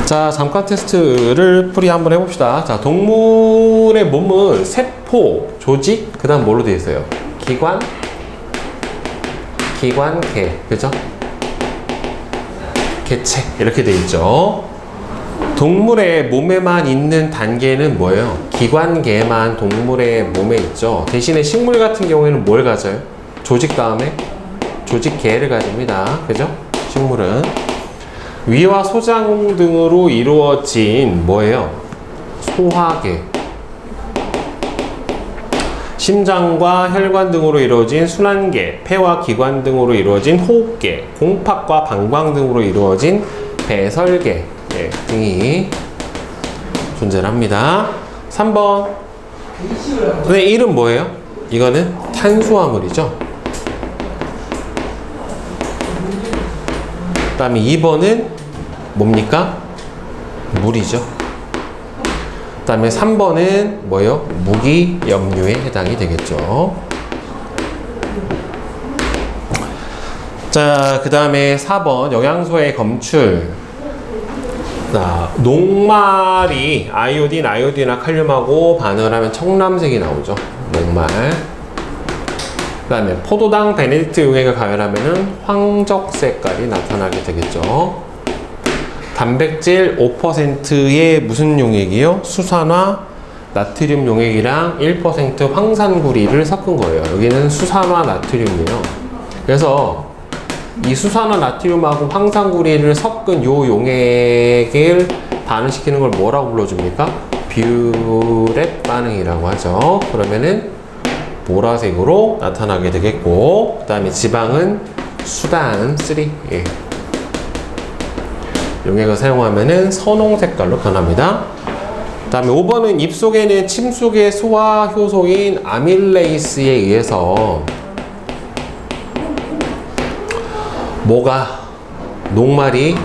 자, 잠깐 테스트를 풀이 한번 해봅시다. 자, 동물의 몸은 세포, 조직, 그 다음 뭘로 되어 있어요? 기관, 개, 그죠? 개체, 이렇게 되어 있죠. 동물의 몸에만 있는 단계는 뭐예요? 기관계만 동물의 몸에 있죠. 대신에 식물 같은 경우에는 뭘 가져요? 조직 다음에 조직계를 가집니다. 그죠? 식물은 위와 소장 등으로 이루어진 뭐예요? 소화계. 심장과 혈관 등으로 이루어진 순환계, 폐와 기관 등으로 이루어진 호흡계, 공팍과 방광 등으로 이루어진 배설계 등이 존재합니다. 3번. 네, 이름 뭐예요? 이거는 탄수화물이죠. 그 다음에 2번은 뭡니까? 물이죠. 그 다음에 3번은 뭐예요? 무기염류에 해당이 되겠죠. 자, 그 다음에 4번 영양소의 검출. 자, 녹말이 아이오딘이나 칼륨하고 반응을 하면 청람색이 나오죠. 녹말. 그 다음에 포도당 베네딕트 용액을 가열하면 황적 색깔이 나타나게 되겠죠. 단백질 5%의 무슨 용액이요? 수산화 나트륨 용액이랑 1% 황산구리를 섞은 거예요. 여기는 수산화 나트륨이에요. 그래서 이 수산화 나트륨하고 황산구리를 섞은 요 용액을 반응시키는 걸 뭐라고 불러줍니까? 뷰렛 반응이라고 하죠. 그러면은 보라색으로 나타나게 되겠고, 그 다음에 지방은 수단 3 용액을 사용하면은 선홍 색깔로 변합니다. 그 다음에 5번은 입속에는 침속의 소화 효소인 아밀레이스에 의해서 뭐가 녹말이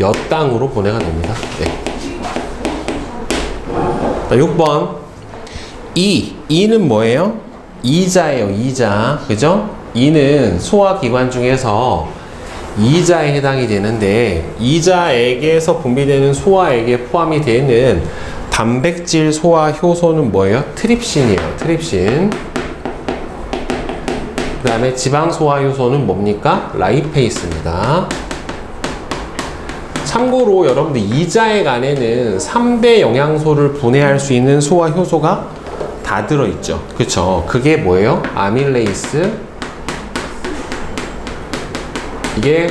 엿당으로 분해가 됩니다. 네. 6번 이는 뭐예요? 이자예요. 이자. 그죠? 이는 소화기관 중에서 이자에 해당이 되는데, 이자액에서 분비되는 소화액에 포함이 되는 단백질 소화 효소는 뭐예요? 트립신이에요. 트립신. 그 다음에 지방 소화 효소는 뭡니까? 라이페이스입니다. 참고로 여러분들 이자액 안에는 3대 영양소를 분해할 수 있는 소화 효소가 다 들어있죠. 그쵸? 그게 뭐예요? 아밀레이스, 이게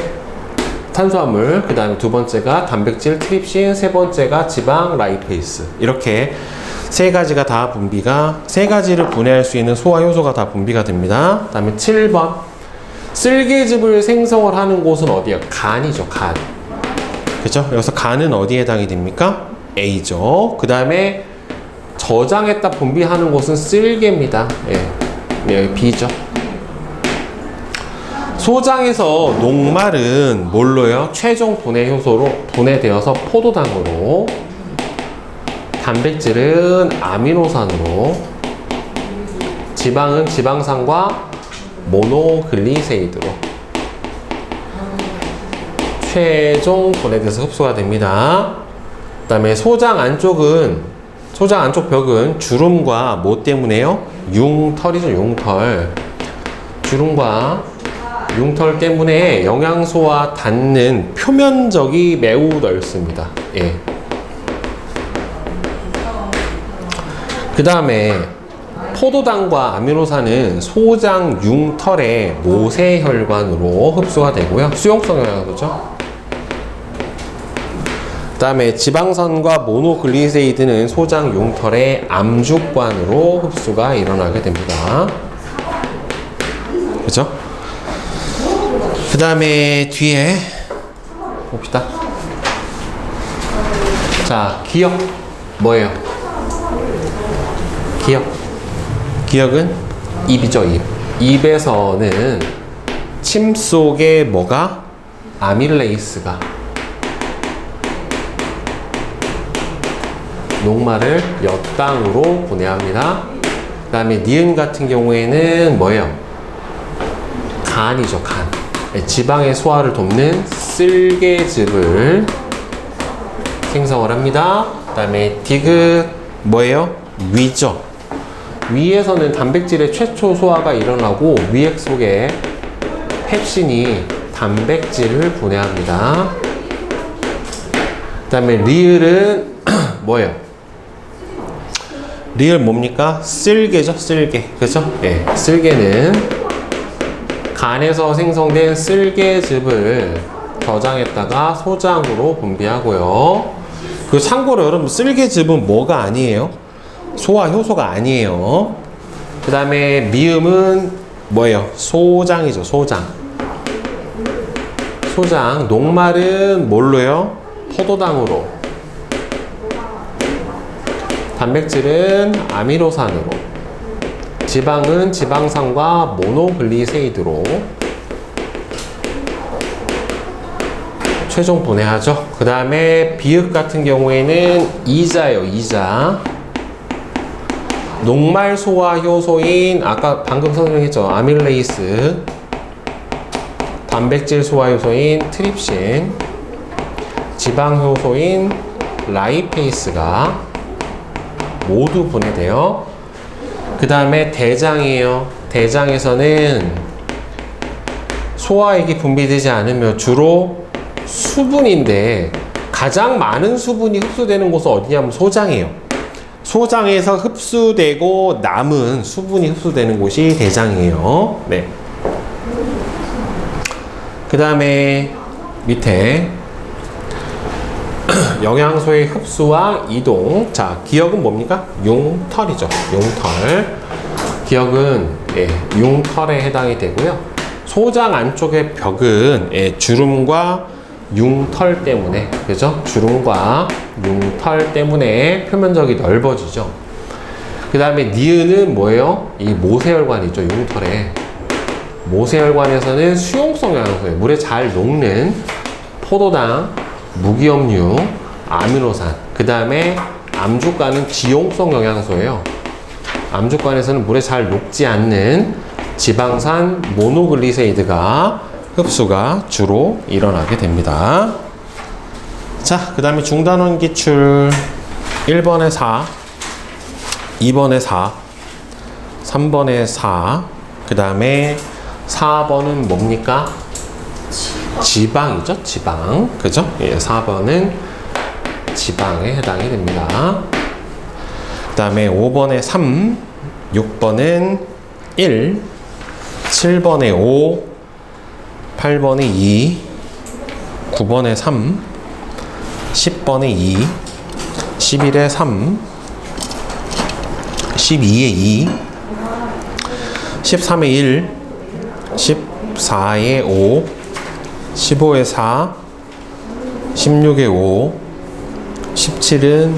탄수화물, 그 다음에 두 번째가 단백질 트립신, 세 번째가 지방 라이페이스. 이렇게 세 가지가 다 분비가, 세 가지를 분해할 수 있는 소화 효소가 다 분비가 됩니다. 그 다음에 7번. 쓸개즙을 생성을 하는 곳은 어디야? 간이죠, 간. 그죠? 여기서 간은 어디에 해당이 됩니까? A죠. 그 다음에 저장했다 분비하는 곳은 쓸개입니다. 네, B죠. 소장에서 녹말은 뭘로요? 최종 분해 효소로 분해되어서 포도당으로, 단백질은 아미노산으로, 지방은 지방산과 모노글리세이드로 최종 분해돼서 흡수가 됩니다. 그 다음에 소장 안쪽 벽은 주름과 뭐 때문에요? 융털이죠, 융털. 주름과 융털 때문에 영양소와 닿는 표면적이 매우 넓습니다. 예. 그 다음에 포도당과 아미노산은 소장 융털의 모세혈관으로 흡수가 되고요. 수용성 영양소죠. 그 다음에 지방산과 모노글리세이드는 소장 융털의 암죽관으로 흡수가 일어나게 됩니다. 그죠? 그 다음에 뒤에 봅시다. 자, 기억 뭐예요? 기억은 입이죠, 입. 입에서는 침 속에 뭐가? 아밀레이스가 녹말을 엿당으로 분해합니다. 그 다음에 니은 같은 경우에는 뭐예요? 간이죠, 간. 지방의 소화를 돕는 쓸개즙을 생성을 합니다. 그 다음에 디귿 뭐예요? 위죠. 위에서는 단백질의 최초 소화가 일어나고 위액 속에 펩신이 단백질을 분해합니다. 그 다음에 리을은 뭐예요? 리을 뭡니까? 쓸개죠, 쓸개. 그죠? 예, 쓸개는 간에서 생성된 쓸개즙을 저장했다가 소장으로 분비하고요. 그 참고로 여러분, 쓸개즙은 뭐가 아니에요? 소화 효소가 아니에요. 그 다음에 미음은 뭐예요? 소장이죠, 소장. 소장. 녹말은 뭘로요? 포도당으로. 단백질은 아미노산으로. 지방은 지방산과 모노글리세이드로 최종 분해하죠. 그 다음에 비읍 같은 경우에는 이자예요, 이자. 녹말 소화 효소인 아까 방금 설명했죠, 아밀레이스. 단백질 소화 효소인 트립신. 지방 효소인 라이페이스가 모두 분해돼요. 그 다음에 대장이에요. 대장에서는 소화액이 분비되지 않으며 주로 수분인데 가장 많은 수분이 흡수되는 곳은 어디냐면 소장이에요. 소장에서 흡수되고 남은 수분이 흡수되는 곳이 대장이에요. 네. 그 다음에 밑에 영양소의 흡수와 이동. 자, 기억은 뭡니까? 융털이죠. 융털. 기억은 융털에 해당이 되고요. 소장 안쪽의 벽은 주름과 융털 때문에, 그죠? 주름과 융털 때문에 표면적이 넓어지죠. 그 다음에 니은은 뭐예요? 이 모세혈관이죠, 융털에. 모세혈관에서는 수용성 영양소에 물에 잘 녹는 포도당, 무기염류, 아미노산. 그 다음에 암주가는 지용성 영양소예요. 암주간에서는 물에 잘 녹지 않는 지방산 모노글리세이드가 흡수가 주로 일어나게 됩니다. 자, 그 다음에 중단원 기출 1번에 4, 2번에 4, 3번에 4, 그 다음에 4번은 뭡니까? 지방이죠, 지방. 그죠? 예, 4번은 지방에 해당이 됩니다. 그 다음에 5번에 3, 6번은 1, 7번에 5, 8번에 2, 9번에 3, 10번에 2, 11에 3, 12에 2, 13에 1, 14에 5, 15에 4, 16에 5, 17은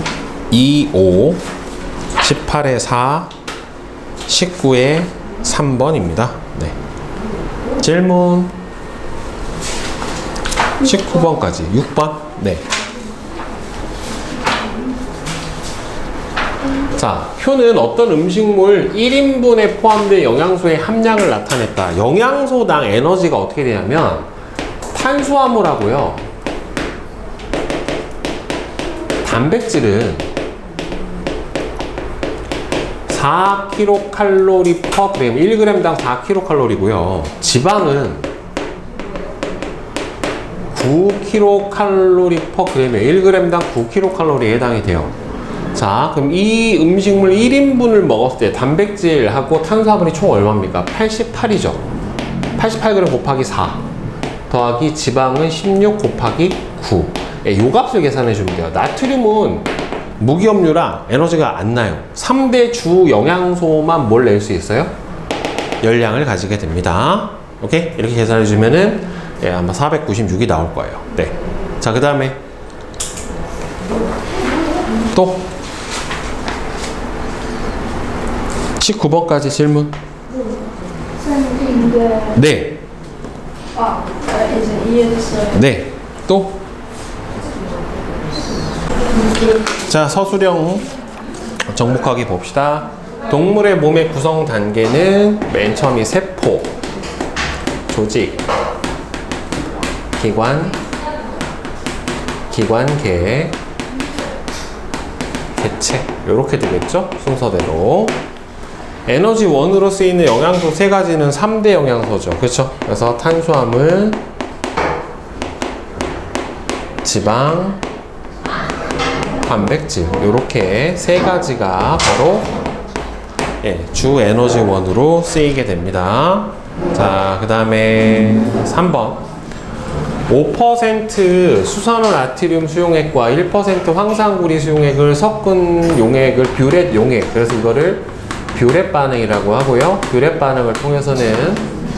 2, 5, 18에 4, 19에 3번입니다. 네. 질문 19번까지 6번. 네. 자, 표는 어떤 음식물 1인분에 포함된 영양소의 함량을 나타냈다. 영양소당 에너지가 어떻게 되냐면 탄수화물하고요, 단백질은 4kcal/g, 1g당 4kcal고요. 지방은 9kcal/g, 1g당 9kcal에 해당이 돼요. 자, 그럼 이 음식물 1인분을 먹었을 때 단백질하고 탄수화물이 총 얼마입니까? 88이죠. 88g 곱하기 4 더하기 지방은 16 곱하기 9. 요 값을 계산해 주면 돼요. 나트륨은 무기염류라 에너지가 안 나요. 3대 주 영양소만 뭘 낼 수 있어요? 열량을 가지게 됩니다. 오케이? 이렇게 계산해 주면은 아마 496이 나올 거예요. 네. 자, 그 다음에 또 19번까지 질문. 네. 네. 또. 자, 서술형 정복하기 봅시다. 동물의 몸의 구성 단계는 맨 처음이 세포, 조직, 기관계, 개체 이렇게 되겠죠? 순서대로. 에너지 원으로 쓰이는 영양소 세 가지는 3대 영양소죠. 그렇죠? 그래서 탄수화물, 지방, 단백질 이렇게 세 가지가 바로 주 에너지 원으로 쓰이게 됩니다. 자, 그 다음에 3번 5% 수산화 나트륨 수용액과 1% 황산구리 수용액을 섞은 용액을 뷰렛 용액, 그래서 이거를 뷰렛 반응이라고 하고요. 뷰렛 반응을 통해서는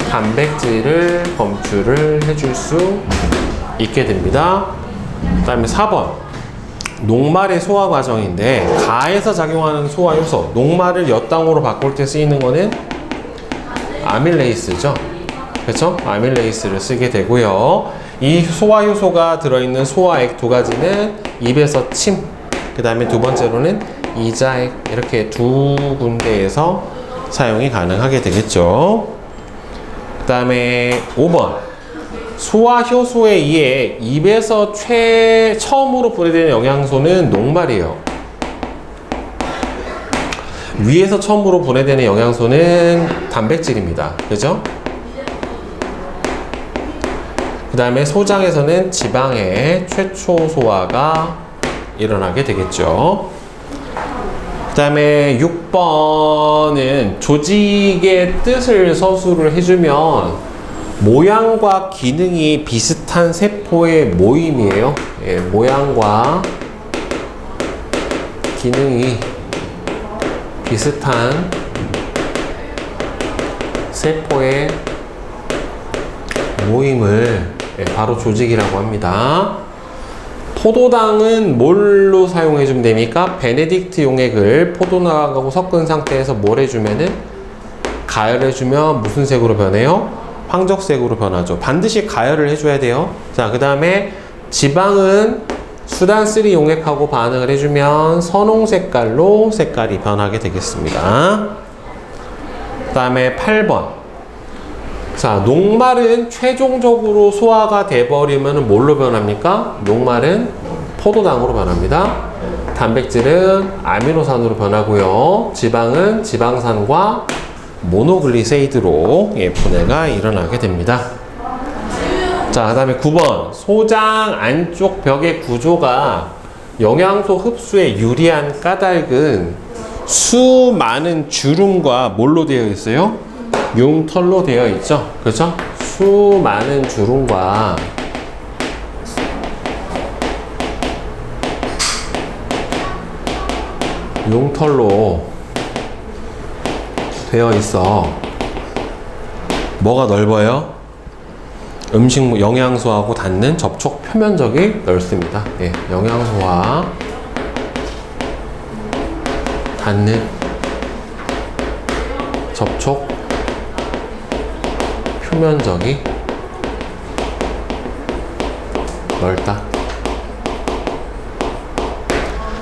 단백질을 검출을 해줄 수 있게 됩니다. 그 다음에 4번 녹말의 소화 과정인데 가에서 작용하는 소화 요소, 녹말을 엿당으로 바꿀 때 쓰이는 거는 아밀레이스죠. 그렇죠? 아밀레이스를 쓰게 되고요. 이 소화 요소가 들어있는 소화액 두 가지는 입에서 침, 그 다음에 두 번째로는 이자액, 이렇게 두 군데에서 사용이 가능하게 되겠죠. 그 다음에 5번 소화 효소에 의해 입에서 처음으로 분해되는 영양소는 녹말이에요. 위에서 처음으로 분해되는 영양소는 단백질입니다. 그죠? 그 다음에 소장에서는 지방의 최초 소화가 일어나게 되겠죠. 그 다음에 6번은 조직의 뜻을 서술을 해주면 모양과 기능이 비슷한 세포의 모임이에요. 모양과 기능이 비슷한 세포의 모임을 바로 조직이라고 합니다. 포도당은 뭘로 사용해주면 됩니까? 베네딕트 용액을 포도당하고 섞은 상태에서 뭘 해주면은 가열해주면 무슨 색으로 변해요? 황적색으로 변하죠. 반드시 가열을 해줘야 돼요. 자, 그 다음에 지방은 수단3 용액하고 반응을 해주면 선홍 색깔로 색깔이 변하게 되겠습니다. 그 다음에 8번. 자, 녹말은 최종적으로 소화가 돼버리면 뭘로 변합니까? 녹말은 포도당으로 변합니다. 단백질은 아미노산으로 변하고요. 지방은 지방산과 모노글리세이드로 분해가 일어나게 됩니다. 자, 그 다음에 9번 소장 안쪽 벽의 구조가 영양소 흡수에 유리한 까닭은 수많은 주름과 뭘로 되어 있어요? 융털로 되어 있죠. 그렇죠? 수많은 주름과 융털로 되어 있어. 뭐가 넓어요? 음식 영양소하고 닿는 접촉 표면적이 넓습니다. 영양소와 닿는 접촉 표면적이 넓다.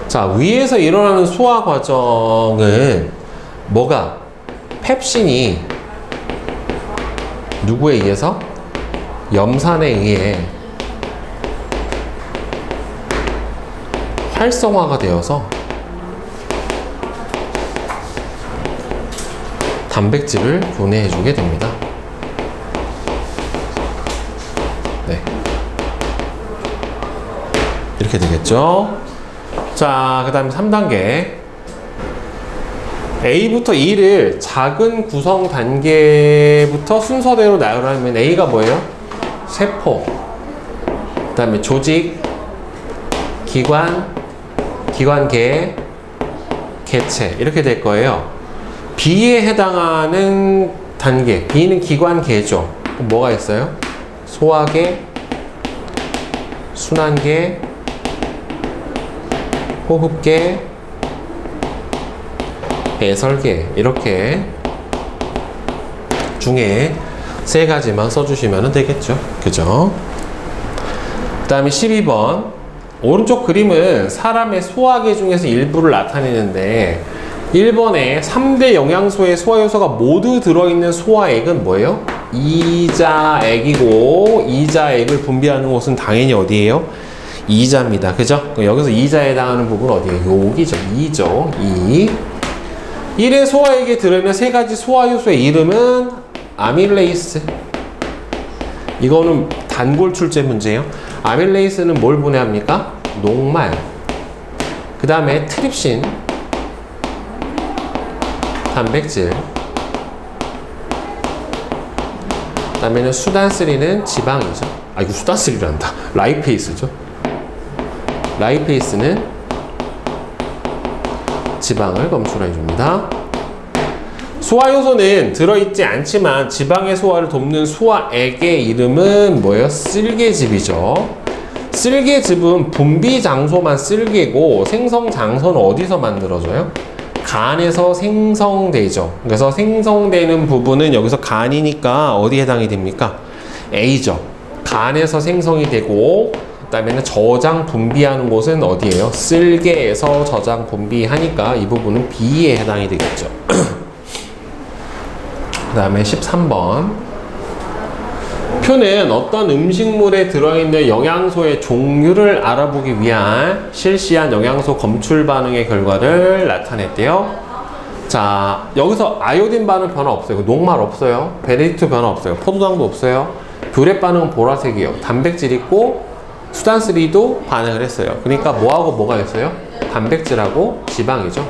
자, 위에서 일어나는 소화 과정은 뭐가? 펩신이 누구에 의해서? 염산에 의해 활성화가 되어서 단백질을 분해해주게 됩니다. 네. 이렇게 되겠죠. 자, 그 다음에 3단계. A부터 E를 작은 구성 단계부터 순서대로 나열하면 A가 뭐예요? 세포, 그 다음에 조직, 기관, 기관계, 개체 이렇게 될 거예요. B에 해당하는 단계, B는 기관계죠. 그럼 뭐가 있어요? 소화계, 순환계, 호흡계, 배설계 이렇게 중에 세 가지만 써주시면 되겠죠. 그죠? 그 다음에 12번 오른쪽 그림은 사람의 소화계 중에서 일부를 나타내는데 1번에 3대 영양소의 소화요소가 모두 들어있는 소화액은 뭐예요? 이자액이고 이자액을 분비하는 곳은 당연히 어디예요? 이자입니다. 그죠? 여기서 이자에 해당하는 부분은 어디예요? 여기죠. 2죠. 2. 1의 소화액에 들어있는 세 가지 소화효소의 이름은 아밀레이스. 이거는 단골 출제 문제예요. 아밀레이스는 뭘 분해합니까? 녹말. 그 다음에 트립신, 단백질. 그 다음에는 수단3는 지방이죠. 아, 이거 수단3란다. 라이페이스죠. 라이페이스는 지방을 검출해 줍니다. 소화효소는 들어있지 않지만 지방의 소화를 돕는 소화액의 이름은 뭐예요? 쓸개즙이죠. 쓸개즙은 분비 장소만 쓸개고 생성 장소는 어디서 만들어져요? 간에서 생성되죠. 그래서 생성되는 부분은 여기서 간이니까 어디에 해당이 됩니까? A죠. 간에서 생성이 되고 그 다음에는 저장 분비하는 곳은 어디예요? 쓸개에서 저장 분비하니까 이 부분은 B에 해당이 되겠죠. 그 다음에 13번 표는 어떤 음식물에 들어있는 영양소의 종류를 알아보기 위한 실시한 영양소 검출 반응의 결과를 나타냈대요. 자, 여기서 아이오딘 반응 변화 없어요. 녹말 없어요. 베네딕트 변화 없어요. 포도당도 없어요. 뷰렛 반응은 보라색이요. 단백질 있고 수단3도 반응을 했어요. 그러니까 뭐하고 뭐가 있어요? 단백질하고 지방이죠.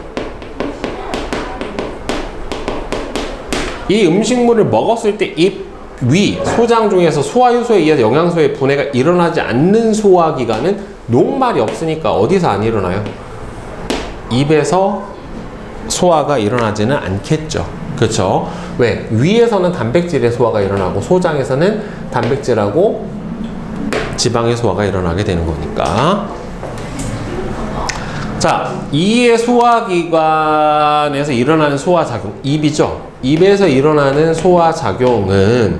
이 음식물을 먹었을 때 입, 위, 소장 중에서 소화효소에 의해서 영양소의 분해가 일어나지 않는 소화기관은 녹말이 없으니까 어디서 안 일어나요? 입에서 소화가 일어나지는 않겠죠. 그렇죠? 왜? 위에서는 단백질의 소화가 일어나고 소장에서는 단백질하고 지방의 소화가 일어나게 되는 거니까. 자, 이의 소화기관에서 일어나는 소화작용, 입이죠. 입에서 일어나는 소화작용은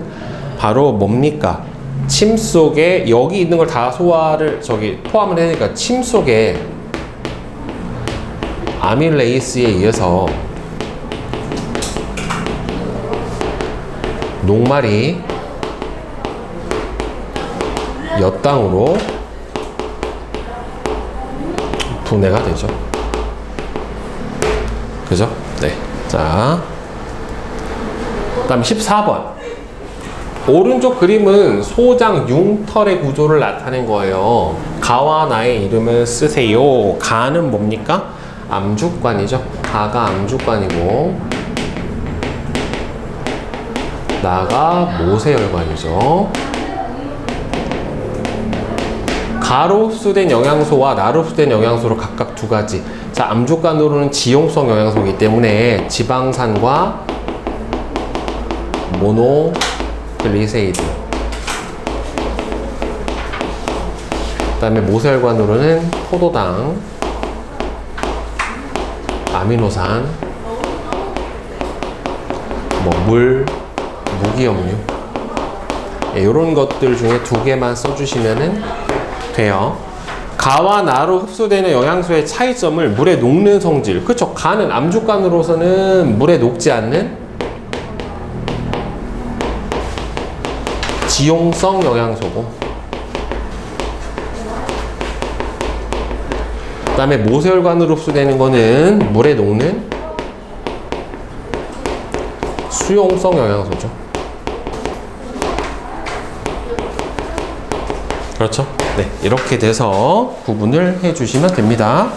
바로 뭡니까? 침 속에 여기 있는 걸 다 소화를 포함을 해니까 침 속에 아밀레이스에 의해서 녹말이 엿당으로 분해가 되죠. 그죠? 네. 자. 그 다음 14번. 오른쪽 그림은 소장 융털의 구조를 나타낸 거예요. 가와 나의 이름을 쓰세요. 가는 뭡니까? 암죽관이죠. 가가 암죽관이고, 나가 모세혈관이죠. 가로 흡수된 영양소와 나로 흡수된 영양소로 각각 두 가지. 자, 암죽관으로는 지용성 영양소이기 때문에 지방산과 모노글리세이드. 그 다음에 모세혈관으로는 포도당, 아미노산, 물, 무기염류. 이런 것들 중에 두 개만 써주시면은 돼요. 가와 나로 흡수되는 영양소의 차이점을 물에 녹는 성질. 그쵸? 가는 암죽관으로서는 물에 녹지 않는 지용성 영양소고, 그 다음에 모세혈관으로 흡수되는 거는 물에 녹는 수용성 영양소죠. 그렇죠? 네, 이렇게 돼서 구분을 해주시면 됩니다.